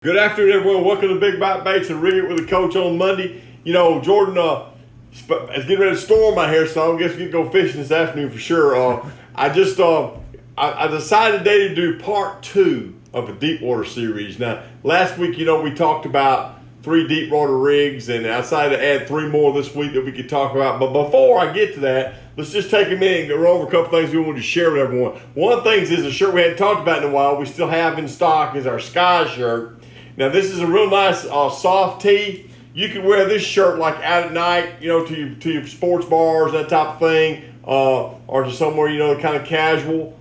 Good afternoon, everyone. Welcome to Big Bite Baits and Rig It with the Coach on Monday. You know, Jordan is getting ready to storm out here, so I guess we can go fishing this afternoon for sure. I decided today to do part 2 of a deep water series. Now, last week, you know, we talked about 3 deep water rigs, and I decided to add 3 more this week that we could talk about. But before I get to that, let's just take a minute and go over a couple things we wanted to share with everyone. One of the things is a shirt we hadn't talked about in a while, we still have in stock, is our Sky shirt. Now this is a real nice soft tee. You can wear this shirt like out at night, you know, to your sports bars, that type of thing, or to somewhere, you know, kind of casual.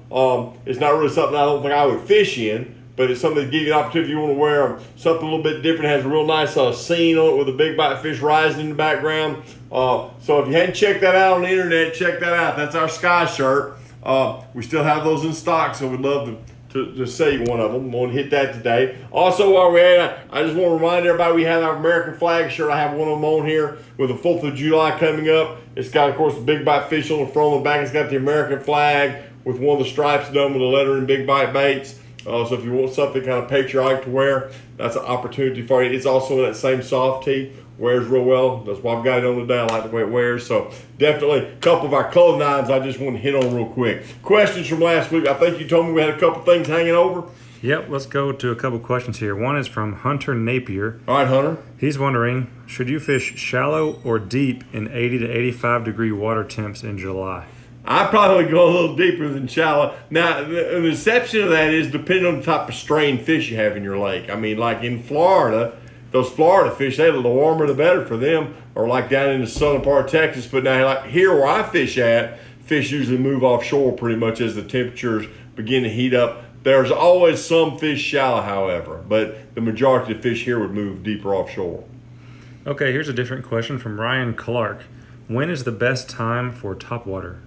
It's not really something I don't think I would fish in, but it's something to give you an opportunity if you want to wear something a little bit different. It has a real nice scene on it with a big bite fish rising in the background. So if you hadn't checked that out on the internet, check that out. That's our Sky shirt. We still have those in stock, so we'd love to see one of them. I'm going to hit that today. Also, while we're at it, I just want to remind everybody we have our American flag shirt. I have one of them on here with the 4th of July coming up. It's got, of course, the big bite fish on the front and the back. It's got the American flag with one of the stripes done with the lettering Big Bite Baits. So if you want something kind of patriotic to wear, that's an opportunity for you. It's also in that same soft tee. Wears real well. That's why I've got it on today. I like the way it wears. So definitely a couple of our clothing items I just want to hit on real quick. Questions from last week. I think you told me we had a couple things hanging over. Yep, let's go to a couple questions here. One is from Hunter Napier. All right, Hunter. He's wondering, should you fish shallow or deep in 80 to 85 degree water temps in July? I probably go a little deeper than shallow. Now, the exception of that is depending on the type of strain fish you have in your lake. I mean, like in Florida, those Florida fish, the warmer the better for them, or like down in the southern part of Texas. But now, like here where I fish at, fish usually move offshore pretty much as the temperatures begin to heat up. There's always some fish shallow, however, but the majority of fish here would move deeper offshore. Okay, here's a different question from Ryan Clark. When is the best time for topwater?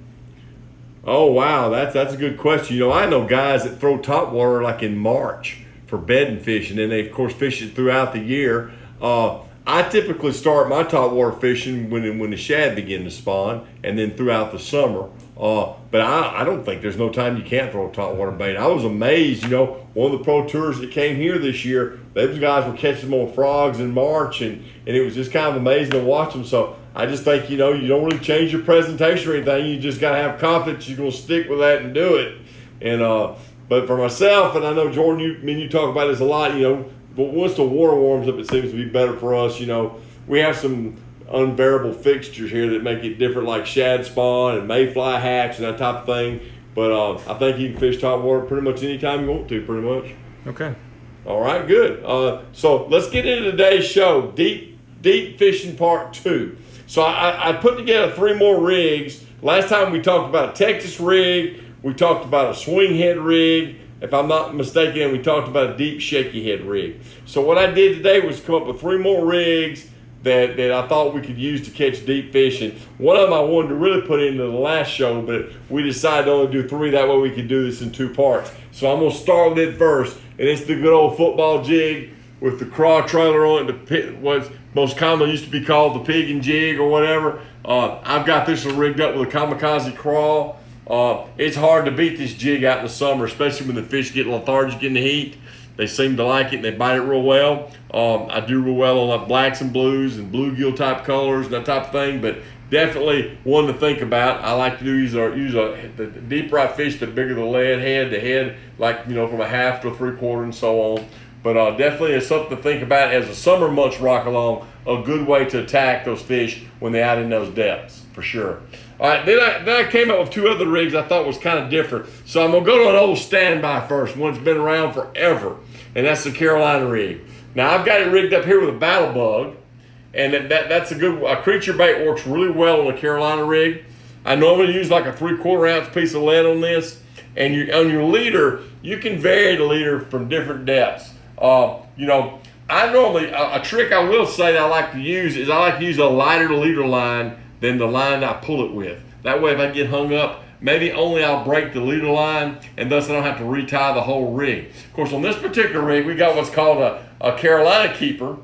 Oh, wow, that's a good question. You know, I know guys that throw topwater like in March for bedding fish, and then they, of course, fish it throughout the year. I typically start my topwater fishing when the shad begin to spawn, and then throughout the summer. But I don't think there's no time you can't throw a topwater bait. I was amazed, you know, one of the pro tours that came here this year, those guys were catching them on frogs in March, and it was just kind of amazing to watch them. So I just think, you know, you don't really change your presentation or anything. You just got to have confidence you're going to stick with that and do it. And but for myself, and I know Jordan, you talk about this a lot, you know, but once the water warms up, it seems to be better for us. You know, we have some unbearable fixtures here that make it different, like shad spawn and mayfly hatch and that type of thing. But I think you can fish topwater pretty much anytime you want to, pretty much. Okay. All right, good. So let's get into today's show, deep fishing part 2. So I put together 3 more rigs. Last time we talked about a Texas rig. We talked about a swing head rig. If I'm not mistaken, we talked about a deep shaky head rig. So what I did today was come up with 3 more rigs that I thought we could use to catch deep fish. And one of them I wanted to really put into the last show, but we decided to only do 3. That way we could do this in 2 parts. So I'm going to start with it first. And it's the good old football jig with the craw trailer on it, what's most commonly used to be called the pig and jig or whatever. I've got this one rigged up with a kamikaze craw. It's hard to beat this jig out in the summer, especially when the fish get lethargic in the heat. They seem to like it and they bite it real well. I do real well on like blacks and blues and bluegill type colors and that type of thing, but definitely one to think about. I like to use the deeper I fish, the bigger the lead head, the head, like, you know, from a half to a 3/4 and so on. But definitely it's something to think about as the summer months rock along, a good way to attack those fish when they're out in those depths, for sure. All right, then I came up with 2 other rigs I thought was kind of different. So I'm going to go to an old standby first, one that's been around forever, and that's the Carolina rig. Now, I've got it rigged up here with a battle bug, and that's a creature bait works really well on a Carolina rig. I normally use like a 3/4 ounce piece of lead on this, and on your leader, you can vary the leader from different depths. You know, I normally, a trick I will say that I like to use is I like to use a lighter leader line than the line I pull it with. That way if I get hung up, maybe only I'll break the leader line, and thus I don't have to retie the whole rig. Of course, on this particular rig, we got what's called a Carolina keeper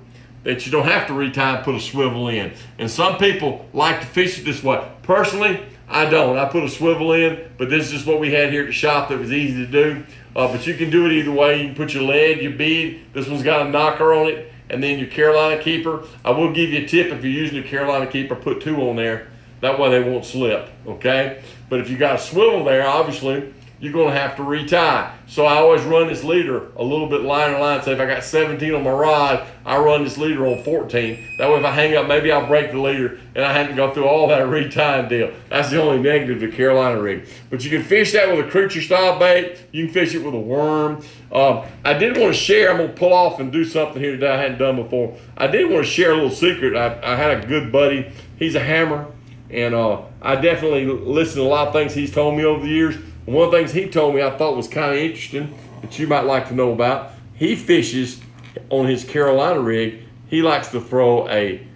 that you don't have to retie and put a swivel in. And some people like to fish it this way. Personally, I don't. I put a swivel in, but this is just what we had here at the shop that was easy to do. But you can do it either way. You can put your lead, your bead. This one's got a knocker on it, and then your Carolina keeper. I will give you a tip if you're using a Carolina keeper, put 2 on there. That way they won't slip, okay? But if you got a swivel there, obviously, you're going to have to retie. So I always run this leader a little bit liner line. So if I got 17 on my rod, I run this leader on 14. That way if I hang up, maybe I'll break the leader and I have to go through all that retying deal. That's the only negative to Carolina rig. But you can fish that with a creature style bait. You can fish it with a worm. I did want to share, I'm going to pull off and do something here today I hadn't done before. I did want to share a little secret. I had a good buddy. He's a hammer. And I definitely listened to a lot of things he's told me over the years. One of the things he told me I thought was kind of interesting that you might like to know about. He fishes on his Carolina rig. He likes to throw a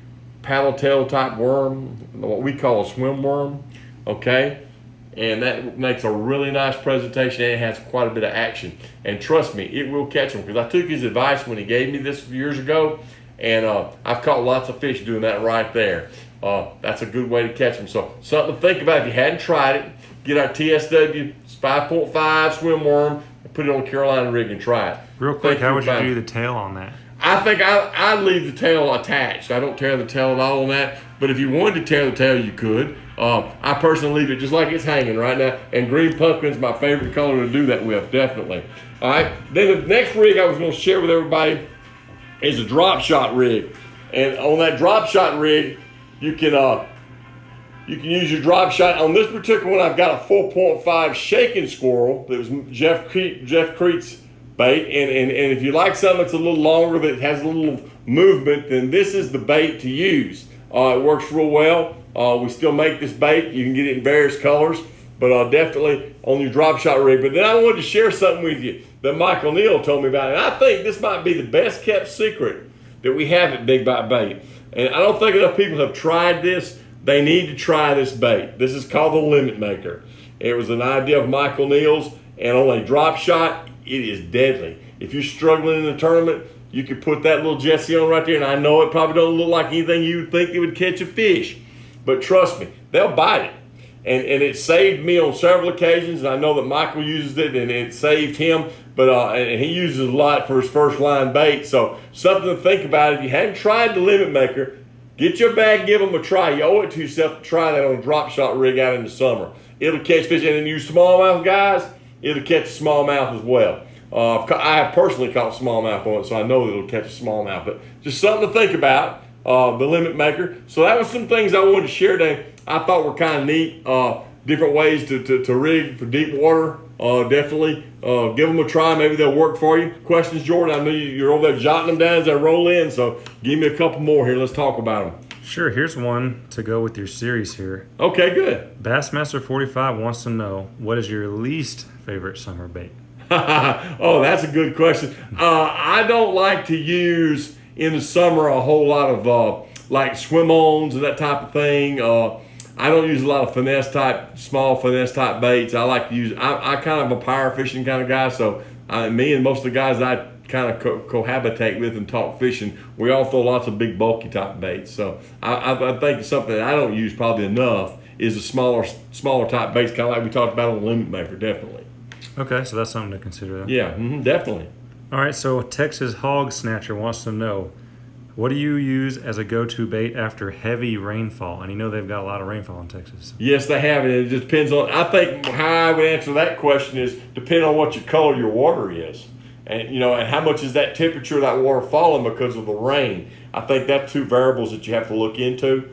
paddle tail type worm, what we call a swim worm, okay? And that makes a really nice presentation and it has quite a bit of action. And trust me, it will catch them because I took his advice when he gave me this years ago, and I've caught lots of fish doing that right there. That's a good way to catch them. So something to think about if you hadn't tried it. Get our TSW 5.5 swim worm and put it on a Carolina rig and try it. Real quick, how would you do the tail on that? I think I leave the tail attached. I don't tear the tail at all on that. But if you wanted to tear the tail, you could. I personally leave it just like it's hanging right now. And green pumpkin's my favorite color to do that with, definitely. All right. Then the next rig I was going to share with everybody is a Dropshot rig. And on that Dropshot rig, you can use your drop shot. On this particular one, I've got a 4.5 shaking squirrel that was Jeff Crete's bait. And if you like something that's a little longer, that has a little movement, then this is the bait to use. It works real well. We still make this bait. You can get it in various colors, but definitely on your drop shot rig. But then I wanted to share something with you that Michael Neal told me about. And I think this might be the best kept secret that we have at Big Bite Bait. And I don't think enough people have tried this. They need to try this bait. This is called the Limit Maker. It was an idea of Michael Neal's, and on a drop shot, it is deadly. If you're struggling in the tournament, you can put that little Jesse on right there, and I know it probably don't look like anything you would think it would catch a fish, but trust me, they'll bite it. And it saved me on several occasions, and I know that Michael uses it, and it saved him, but and he uses it a lot for his first line bait. So something to think about. If you hadn't tried the Limit Maker, get your bag, give them a try. You owe it to yourself to try that on a drop shot rig out in the summer. It'll catch fish, and then you smallmouth guys, it'll catch a smallmouth as well. I have personally caught smallmouth on it, so I know that it'll catch a smallmouth. But just something to think about, the Limit Maker. So that was some things I wanted to share today. I thought were kind of neat, different ways to rig for deep water. Definitely give them a try. Maybe they'll work for you. Questions, Jordan? I know you're over there jotting them down as I roll in, so give me a couple more here. Let's talk about them. Sure. Here's one to go with your series here. Okay, good. Bassmaster45 wants to know, what is your least favorite summer bait? Oh, that's a good question. I don't like to use in the summer a whole lot of like swim-ons and that type of thing. I don't use a lot of small finesse type baits. I like to use, I kind of a power fishing kind of guy, so me and most of the guys I kind of cohabitate with and talk fishing, we all throw lots of big bulky type baits. So I think something that I don't use probably enough is the smaller type baits, kind of like we talked about on the Limit Maker, definitely. Okay, so that's something to consider then. Yeah, definitely. All right, so Texas Hog Snatcher wants to know, what do you use as a go-to bait after heavy rainfall? And you know they've got a lot of rainfall in Texas. Yes, they have. It just depends on, I think how I would answer that question is depending on what your color your water is. And, and how much is that temperature of that water falling because of the rain. I think that's two variables that you have to look into.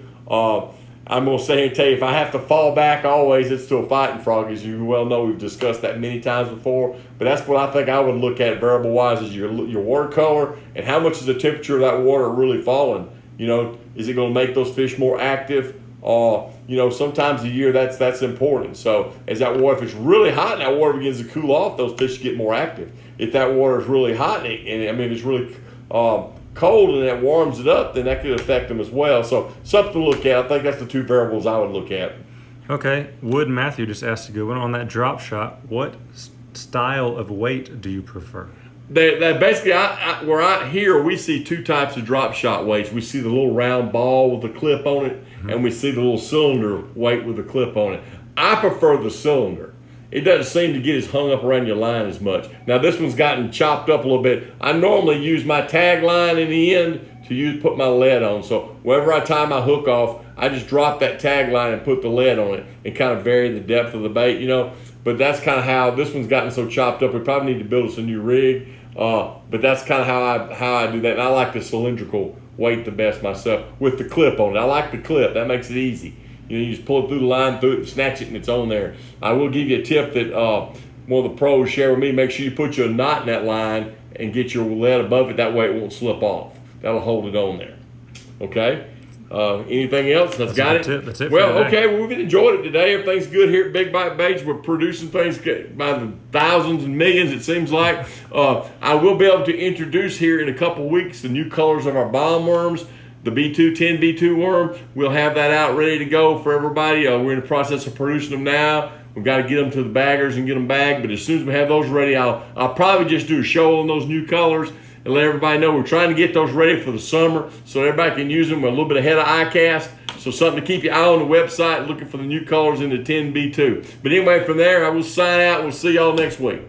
I'm going to say and tell you, if I have to fall back always, it's to a fighting frog. As you well know, we've discussed that many times before. But that's what I think I would look at variable-wise is your water color and how much is the temperature of that water really falling. Is it going to make those fish more active? Sometimes a year that's important. So as that water, if it's really hot and that water begins to cool off, those fish get more active. If that water is really hot and it's really cold and that warms it up, then that could affect them as well. So something to look at. I think that's the two variables I would look at. Okay, Wood Matthew just asked a good one on that drop shot. What style of weight do you prefer? Basically, here we see two types of drop shot weights. We see the little round ball with the clip on it, and we see the little cylinder weight with the clip on it. I prefer the cylinder. it doesn't seem to get as hung up around your line as much. Now this one's gotten chopped up a little bit. I normally use my tag line in the end to put my lead on. So wherever I tie my hook off, I just drop that tag line and put the lead on it and kind of vary the depth of the bait, you know. But that's kind of how this one's gotten so chopped up. We probably need to build us a new rig. But that's kind of how I do that. And I like the cylindrical weight the best myself with the clip on it. I like the clip. That makes it easy. You know, you just pull it through the line, through it, snatch it, and it's on there. I will give you a tip that one of the pros share with me. Make sure you put your knot in that line and get your lead above it. That way it won't slip off. That'll hold it on there. Okay? Anything else? That's got it? That's it. Well, okay, well, we've enjoyed it today. Everything's good here at Big Bite Baits. We're producing things by the thousands and millions, it seems like. I will be able to introduce here in a couple weeks the new colors of our bomb worms. The B2 10B2 worm, we'll have that out ready to go for everybody. We're in the process of producing them now. We've got to get them to the baggers and get them bagged. But as soon as we have those ready, I'll probably just do a show on those new colors and let everybody know we're trying to get those ready for the summer so everybody can use them. We're a little bit ahead of ICAST. So something to keep your eye on the website looking for the new colors in the 10B2. But anyway, from there, I will sign out. We'll see y'all next week.